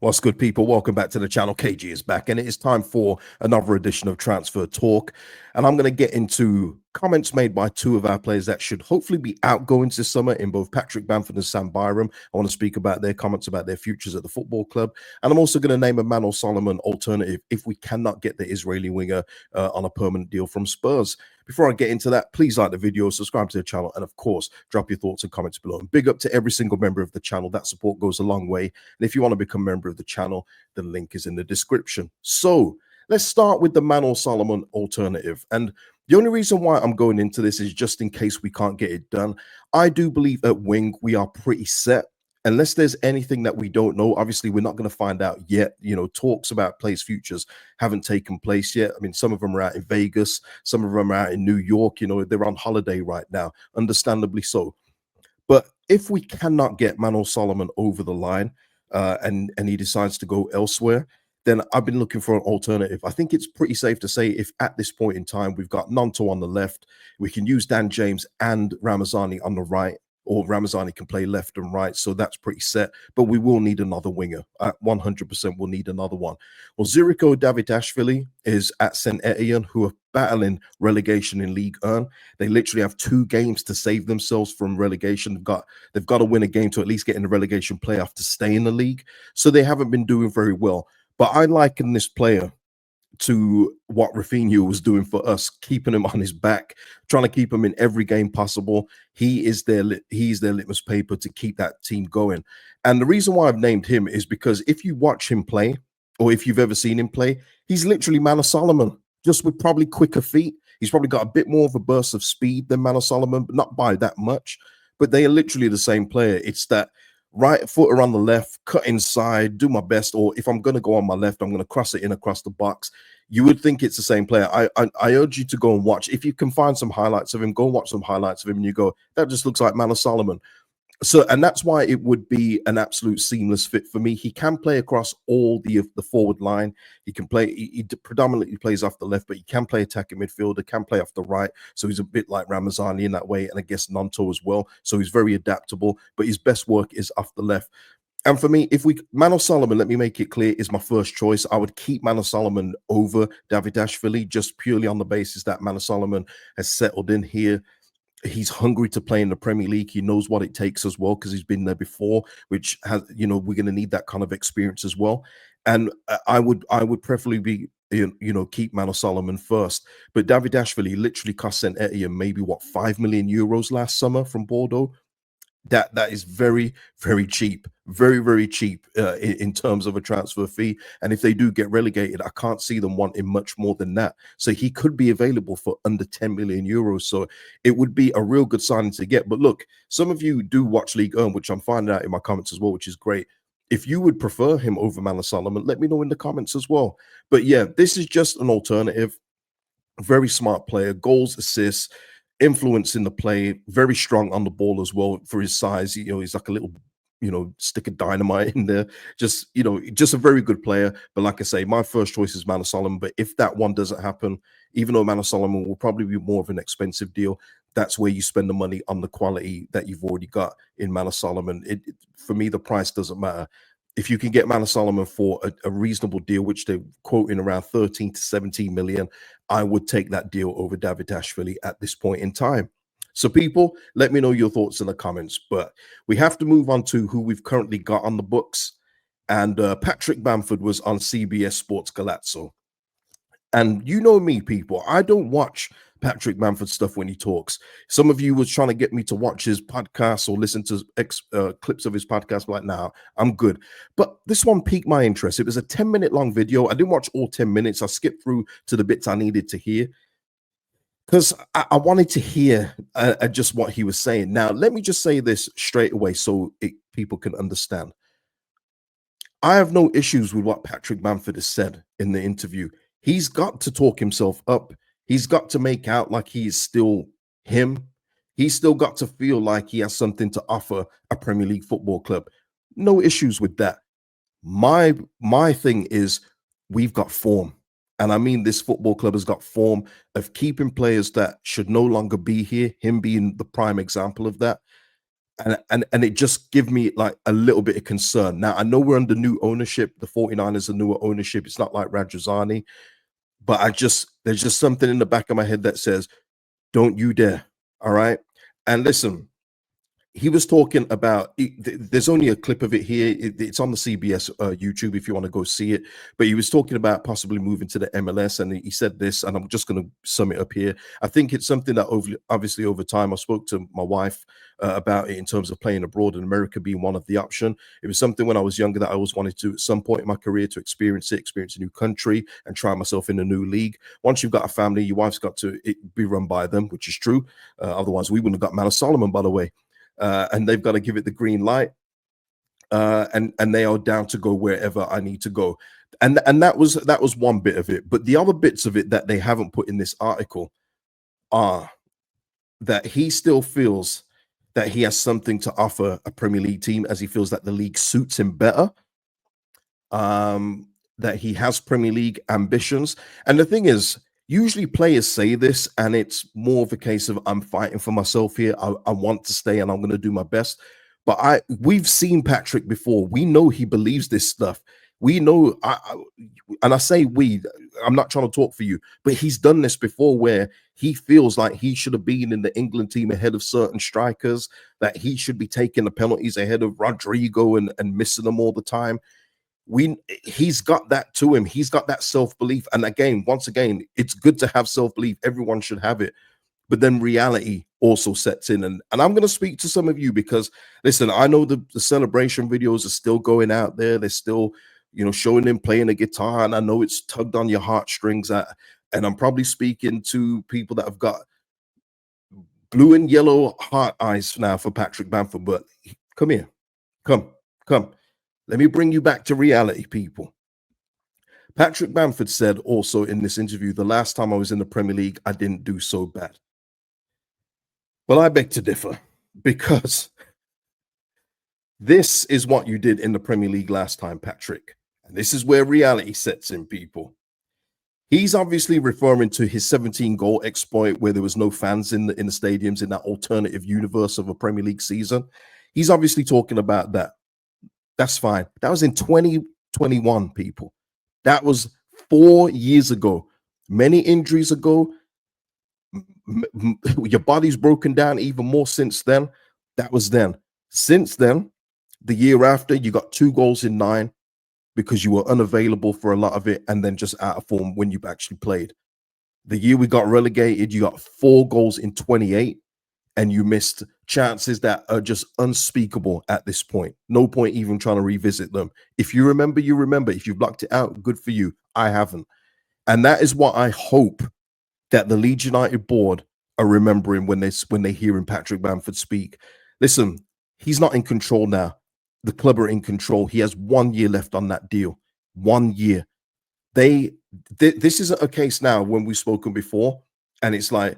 What's good, people? Welcome back to the channel. KG is back, and it is time for another edition of Transfer Talk. And I'm going to get into comments made by two of our players that should hopefully be outgoings this summer in both Patrick Bamford and Sam Byram. I want to speak about their comments about their futures at the football club. And I'm also going to name a Manor Solomon alternative if we cannot get the Israeli winger on a permanent deal from Spurs. Before I get into that, please like the video, subscribe to the channel, and of course, drop your thoughts and comments below. And big up to every single member of the channel. That support goes a long way. And if you want to become a member of the channel, the link is in the description. So let's start with the Manor Solomon alternative. And the only reason why I'm going into this is just in case we can't get it done. I do believe at wing we are pretty set. Unless there's anything that we don't know, obviously we're not going to find out yet. You know, talks about players' futures haven't taken place yet. I mean, some of them are out in Vegas, some of them are out in New York. You know, they're on holiday right now, understandably so. But if we cannot get Manor Solomon over the line and he decides to go elsewhere, then I've been looking for an alternative. I think it's pretty safe to say if at this point in time we've got Gnonto on the left, we can use Dan James and Ramazani on the right, or Ramazani can play left and right, so that's pretty set. But we will need another winger. 100% we'll need another one. Well, Zuriko Davitashvili is at St. Etienne, who are battling relegation in League 1. They literally have 2 games to save themselves from relegation. They've got to win a game to at least get in the relegation playoff to stay in the league. So they haven't been doing very well. But I liken this player to what Rafinha was doing for us, keeping him on his back, trying to keep him in every game possible. He's their litmus paper to keep that team going. And the reason why I've named him is because if you watch him play, or if you've ever seen him play, he's literally Manor Solomon, just with probably quicker feet. He's probably got a bit more of a burst of speed than Manor Solomon, but not by that much. But they are literally the same player. It's that right footer on the left, cut inside, do my best, or if I'm going to go on my left, I'm going to cross it in across the box. You would think it's the same player. I urge you to go and watch. If you can find some highlights of him, go and watch some highlights of him, and you go, that just looks like Manor Solomon. So, and that's why it would be an absolute seamless fit for me. He can play across all the forward line. He can play, he predominantly plays off the left, but he can play attacking midfielder, can play off the right. So he's a bit like Ramazani in that way, and I guess Gnonto as well. So he's very adaptable, but his best work is off the left. And for me, Manor Solomon, let me make it clear, is my first choice. I would keep Manor Solomon over Davitashvili just purely on the basis that Manor Solomon has settled in here. He's hungry to play in the Premier League. He knows what it takes as well because he's been there before, which has, you know, we're going to need that kind of experience as well. And I would preferably be, you know, keep Manor Solomon first. But Davitashvili literally cost St. Etienne maybe what, 5 million euros last summer from Bordeaux. That is very, very cheap, very cheap in terms of a transfer fee. And if they do get relegated, I can't see them wanting much more than that. So he could be available for under 10 million euros. So it would be a real good signing to get. But look, some of you do watch League 1, which I'm finding out in my comments as well, which is great. If you would prefer him over Manor Solomon, let me know in the comments as well. But yeah, this is just an alternative. Very smart player, goals, assists, influence in the play, very strong on the ball as well for his size. You know, he's like a little, you know, stick of dynamite in there. Just, you know, just a very good player. But like I say, my first choice is Manor Solomon. But if that one doesn't happen, even though Manor Solomon will probably be more of an expensive deal, that's where you spend the money on the quality that you've already got in Manor Solomon. For me, the price doesn't matter. If you can get Manor Solomon for a reasonable deal, which they're quoting around 13 to 17 million, I would take that deal over Davitashvili at this point in time. So people, let me know your thoughts in the comments. But we have to move on to who we've currently got on the books. And Patrick Bamford was on CBS Sports Galazzo. And you know me, people, I don't watch Patrick Bamford stuff when he talks. Some of you was trying to get me to watch his podcast or listen to clips of his podcast. Like, now I'm good. But this one piqued my interest. It was a 10-minute long video. I didn't watch all 10 minutes. I skipped through to the bits I needed to hear because I wanted to hear just what he was saying. Now, let me just say this straight away so people can understand. I have no issues with what Patrick Bamford has said in the interview. He's got to talk himself up. He's got to make out like he is still him. He's still got to feel like he has something to offer a Premier League football club. No issues with that. My thing is we've got form. And I mean, this football club has got form of keeping players that should no longer be here, him being the prime example of that. and it just give me like a little bit of concern. Now I know we're under new ownership. The 49ers are newer ownership. It's not like Rajazani, but there's just something in the back of my head that says, don't you dare. All right. And listen, he was talking about there's only a clip of it here. It's on the CBS YouTube if you want to go see it. But he was talking about possibly moving to the MLS, and he said this, and I'm just going to sum it up here. I think it's something that obviously over time, I spoke to my wife about it in terms of playing abroad in America being one of the option. It was something when I was younger that I always wanted to at some point in my career to experience a new country and try myself in a new league. Once you've got a family, your wife's got to be run by them, which is true. Otherwise, we wouldn't have got Manor Solomon, by the way. And they've got to give it the green light, and they are down to go wherever I need to go, and that was one bit of it. But the other bits of it that they haven't put in this article are that he still feels that he has something to offer a Premier League team, as he feels that the league suits him better. That he has Premier League ambitions, and the thing is, usually players say this, and it's more of a case of I'm fighting for myself here. I want to stay, and I'm going to do my best. But we've seen Patrick before. We know he believes this stuff. We know, and I say we. I'm not trying to talk for you, but he's done this before, where he feels like he should have been in the England team ahead of certain strikers. That he should be taking the penalties ahead of Rodrigo and missing them all the time. He's got that to him. He's got that self-belief. And again, once again, it's good to have self-belief. Everyone should have it. But then reality also sets in. And I'm going to speak to some of you because, listen, I know the celebration videos are still going out there. They're still, showing him playing a guitar. And I know it's tugged on your heartstrings. And I'm probably speaking to people that have got blue and yellow heart eyes now for Patrick Bamford. But come here. Come. Let me bring you back to reality, people. Patrick Bamford said also in this interview, the last time I was in the Premier League, I didn't do so bad. Well, I beg to differ, because this is what you did in the Premier League last time, Patrick. And this is where reality sets in, people. He's obviously referring to his 17-goal exploit where there was no fans in the stadiums in that alternative universe of a Premier League season. He's obviously talking about that. That's fine. That was in 2021, people. That was 4 years ago. Many injuries ago. Your body's broken down even more since then. That was then. Since then, the year after, you got 2 goals in 9 because you were unavailable for a lot of it and then just out of form when you actually played. The year we got relegated, you got 4 goals in 28. And you missed chances that are just unspeakable at this point. No point even trying to revisit them. If you remember, you remember. If you've blocked it out, good for you. I haven't. And that is what I hope that the Leeds United board are remembering when they hear Patrick Bamford speak. Listen, he's not in control now. The club are in control. He has 1 year left on that deal. 1 year. This isn't a case now when we've spoken before, and it's like,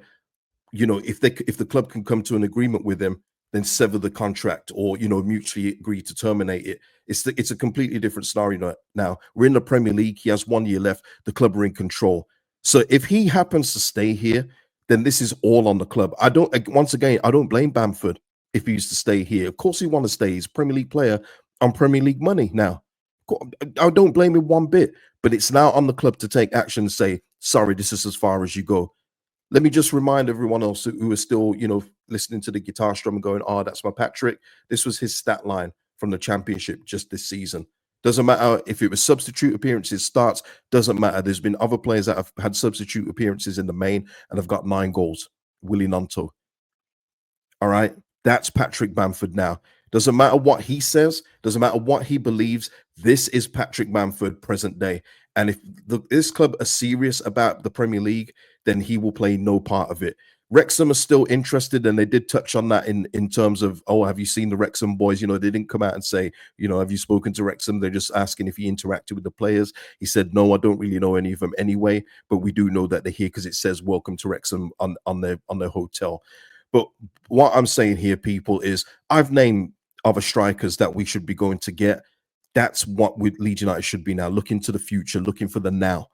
if the club can come to an agreement with him, then sever the contract or, mutually agree to terminate it. It's a completely different scenario now. We're in the Premier League. He has 1 year left. The club are in control. So if he happens to stay here, then this is all on the club. I don't blame Bamford if he used to stay here. Of course he want to stay. He's a Premier League player on Premier League money now. I don't blame him one bit, but it's now on the club to take action and say, sorry, this is as far as you go. Let me just remind everyone else who is still, listening to the guitar strum and going, oh, that's my Patrick. This was his stat line from the Championship just this season. Doesn't matter if it was substitute appearances, starts, doesn't matter. There's been other players that have had substitute appearances in the main and have got 9 goals. Willie Nonto. All right. That's Patrick Bamford now. Doesn't matter what he says. Doesn't matter what he believes. This is Patrick Bamford present day. And if this club are serious about the Premier League, then he will play no part of it. Rexom are still interested, and they did touch on that in terms of, oh, have you seen the Rexom boys? They didn't come out and say, have you spoken to Rexom? They're just asking if he interacted with the players. He said, no, I don't really know any of them anyway, but we do know that they're here because it says welcome to Rexom on their hotel. But what I'm saying here, people, is I've named other strikers that we should be going to get. That's what Leeds United should be now, looking to the future, looking for the now.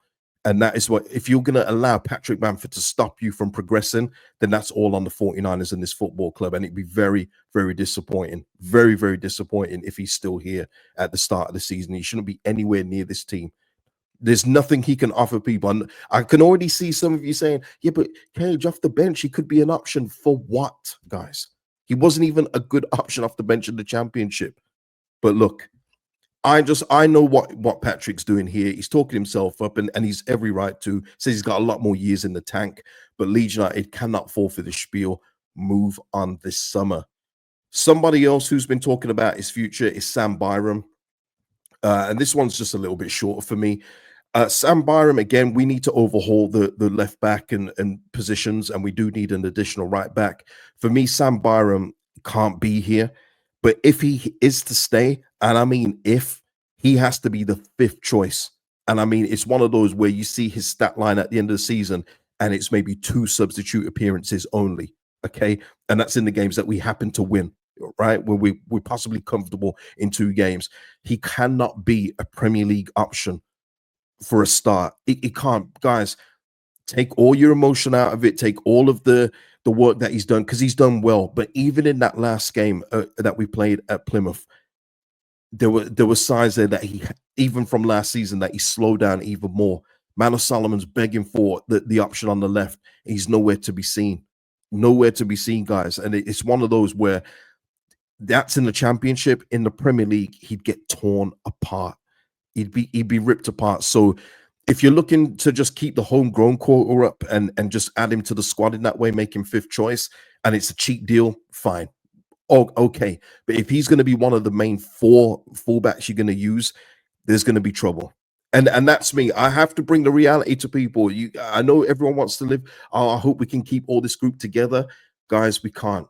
And that is what, if you're going to allow Patrick Bamford to stop you from progressing, then that's all on the 49ers and this football club. And it'd be very, very disappointing, very, very disappointing if he's still here at the start of the season. He shouldn't be anywhere near this team. There's nothing he can offer people. And I can already see some of you saying, yeah, but Cage off the bench, he could be an option for what, guys? He wasn't even a good option off the bench in the championship. But look, I know what Patrick's doing here. He's talking himself up, and he's every right to. Says he's got a lot more years in the tank, but Leeds United cannot fall for the spiel. Move on this summer. Somebody else who's been talking about his future is Sam Byram. And this one's just a little bit shorter for me. Sam Byram, again, we need to overhaul the left back and positions, and we do need an additional right back. For me, Sam Byram can't be here. But if he is to stay, and I mean if, he has to be the 5th choice. And I mean, it's one of those where you see his stat line at the end of the season, and it's maybe 2 substitute appearances only. Okay. And that's in the games that we happen to win, right? Where we're possibly comfortable in 2 games. He cannot be a Premier League option for a start. It can't, guys. Take all your emotion out of it. Take all of the work that he's done, because he's done well. But even in that last game that we played at Plymouth, there were signs there that he, even from last season, that he slowed down even more. Manor Solomon's begging for the option on the left. He's nowhere to be seen. Nowhere to be seen, guys. And it's one of those where that's in the championship. In the Premier League, he'd get torn apart. He'd be ripped apart. So if you're looking to just keep the homegrown quota up and just add him to the squad in that way, make him 5th choice, and it's a cheap deal, fine. Oh, okay. But if he's going to be one of the main 4 fullbacks you're going to use, there's going to be trouble. And that's me. I have to bring the reality to people. I know everyone wants to live. Oh, I hope we can keep all this group together. Guys, we can't.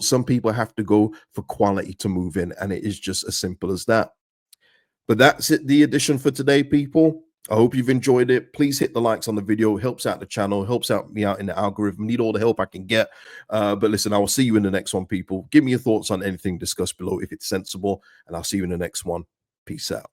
Some people have to go for quality to move in, and it is just as simple as that. But that's it, the edition for today, people. I hope you've enjoyed it. Please hit the likes on the video. It helps out the channel, helps out me out in the algorithm. Need all the help I can get. But listen, I will see you in the next one, people. Give me your thoughts on anything discussed below if it's sensible, and I'll see you in the next one. Peace out.